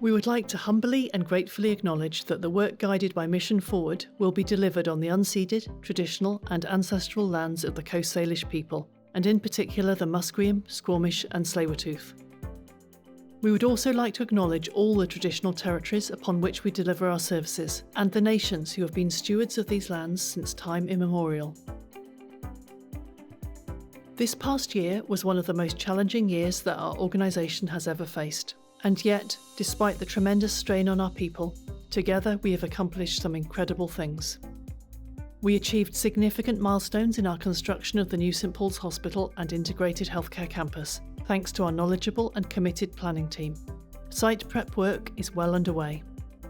We would like to humbly and gratefully acknowledge that the work guided by Mission Forward will be delivered on the unceded, traditional and ancestral lands of the Coast Salish people, and in particular the Musqueam, Squamish and Tsleil-Waututh. We would also like to acknowledge all the traditional territories upon which we deliver our services, and the nations who have been stewards of these lands since time immemorial. This past year was one of the most challenging years that our organisation has ever faced. And yet, despite the tremendous strain on our people, together we have accomplished some incredible things. We achieved significant milestones in our construction of the new St Paul's Hospital and integrated healthcare campus, thanks to our knowledgeable and committed planning team. Site prep work is well underway.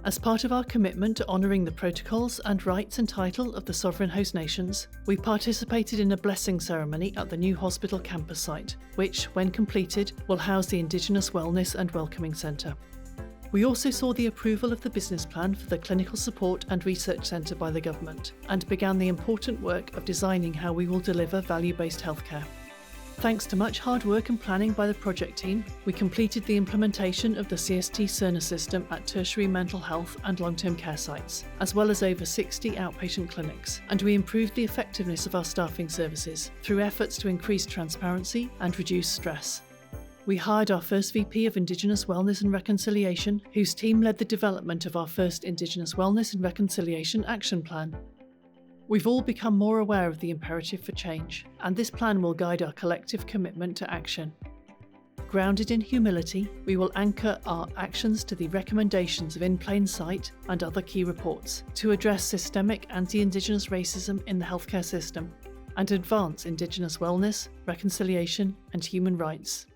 As part of our commitment to honouring the protocols and rights and title of the sovereign host nations, we participated in a blessing ceremony at the new hospital campus site, which, when completed, will house the Indigenous Wellness and Welcoming Centre. We also saw the approval of the business plan for the Clinical Support and Research Centre by the government, and began the important work of designing how we will deliver value-based healthcare. Thanks to much hard work and planning by the project team, we completed the implementation of the CST Cerner system at tertiary mental health and long-term care sites, as well as over 60 outpatient clinics, and we improved the effectiveness of our staffing services through efforts to increase transparency and reduce stress. We hired our first VP of Indigenous Wellness and Reconciliation, whose team led the development of our first Indigenous Wellness and Reconciliation Action Plan. We've all become more aware of the imperative for change, and this plan will guide our collective commitment to action. Grounded in humility, we will anchor our actions to the recommendations of In Plain Sight and other key reports to address systemic anti-Indigenous racism in the healthcare system and advance Indigenous wellness, reconciliation and human rights.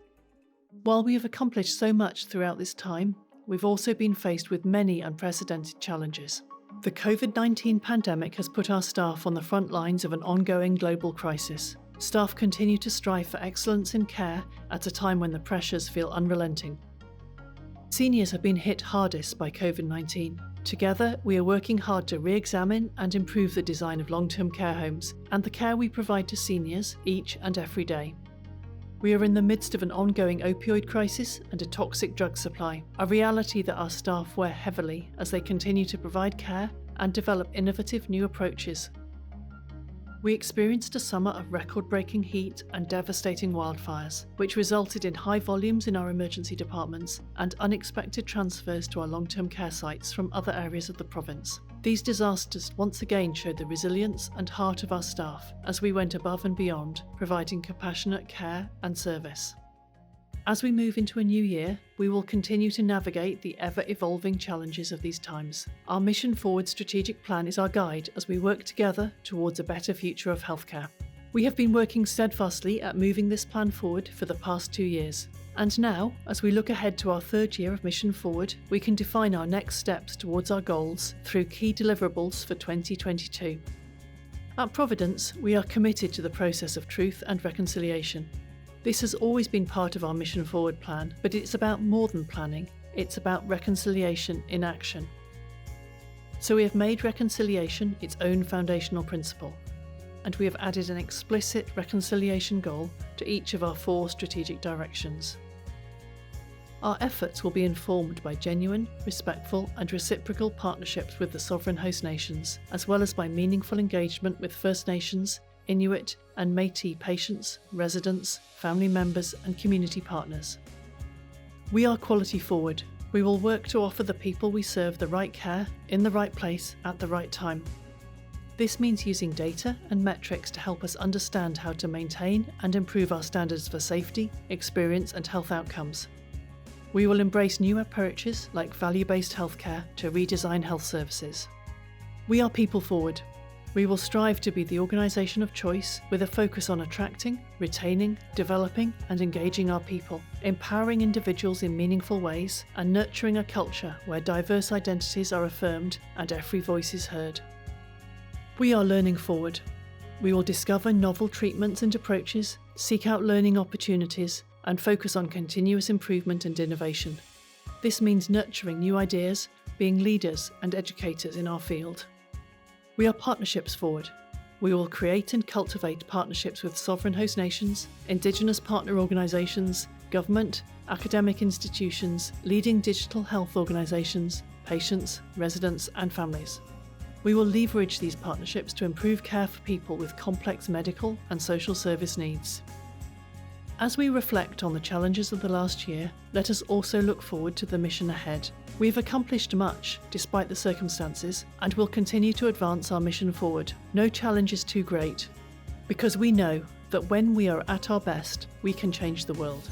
While we have accomplished so much throughout this time, we've also been faced with many unprecedented challenges. The COVID-19 pandemic has put our staff on the front lines of an ongoing global crisis. Staff continue to strive for excellence in care at a time when the pressures feel unrelenting. Seniors have been hit hardest by COVID-19. Together, we are working hard to re-examine and improve the design of long-term care homes and the care we provide to seniors each and every day. We are in the midst of an ongoing opioid crisis and a toxic drug supply, a reality that our staff wear heavily as they continue to provide care and develop innovative new approaches. We experienced a summer of record-breaking heat and devastating wildfires, which resulted in high volumes in our emergency departments and unexpected transfers to our long-term care sites from other areas of the province. These disasters once again showed the resilience and heart of our staff as we went above and beyond, providing compassionate care and service. As we move into a new year, we will continue to navigate the ever-evolving challenges of these times. Our Mission Forward strategic plan is our guide as we work together towards a better future of healthcare. We have been working steadfastly at moving this plan forward for the past 2 years. And now, as we look ahead to our third year of Mission Forward, we can define our next steps towards our goals through key deliverables for 2022. At Providence, we are committed to the process of truth and reconciliation. This has always been part of our Mission Forward plan, but it's about more than planning, it's about reconciliation in action. So we have made reconciliation its own foundational principle, and we have added an explicit reconciliation goal to each of our 4 strategic directions. Our efforts will be informed by genuine, respectful and reciprocal partnerships with the sovereign host nations, as well as by meaningful engagement with First Nations, Inuit and Métis patients, residents, family members and community partners. We are Quality Forward. We will work to offer the people we serve the right care, in the right place, at the right time. This means using data and metrics to help us understand how to maintain and improve our standards for safety, experience and health outcomes. We will embrace new approaches like value-based healthcare to redesign health services. We are People Forward. We will strive to be the organisation of choice with a focus on attracting, retaining, developing and engaging our people, empowering individuals in meaningful ways and nurturing a culture where diverse identities are affirmed and every voice is heard. We are Learning Forward. We will discover novel treatments and approaches, seek out learning opportunities and focus on continuous improvement and innovation. This means nurturing new ideas, being leaders and educators in our field. We are Partnerships Forward. We will create and cultivate partnerships with sovereign host nations, Indigenous partner organisations, government, academic institutions, leading digital health organisations, patients, residents and families. We will leverage these partnerships to improve care for people with complex medical and social service needs. As we reflect on the challenges of the last year, let us also look forward to the mission ahead. We have accomplished much, despite the circumstances, and will continue to advance our mission forward. No challenge is too great, because we know that when we are at our best, we can change the world.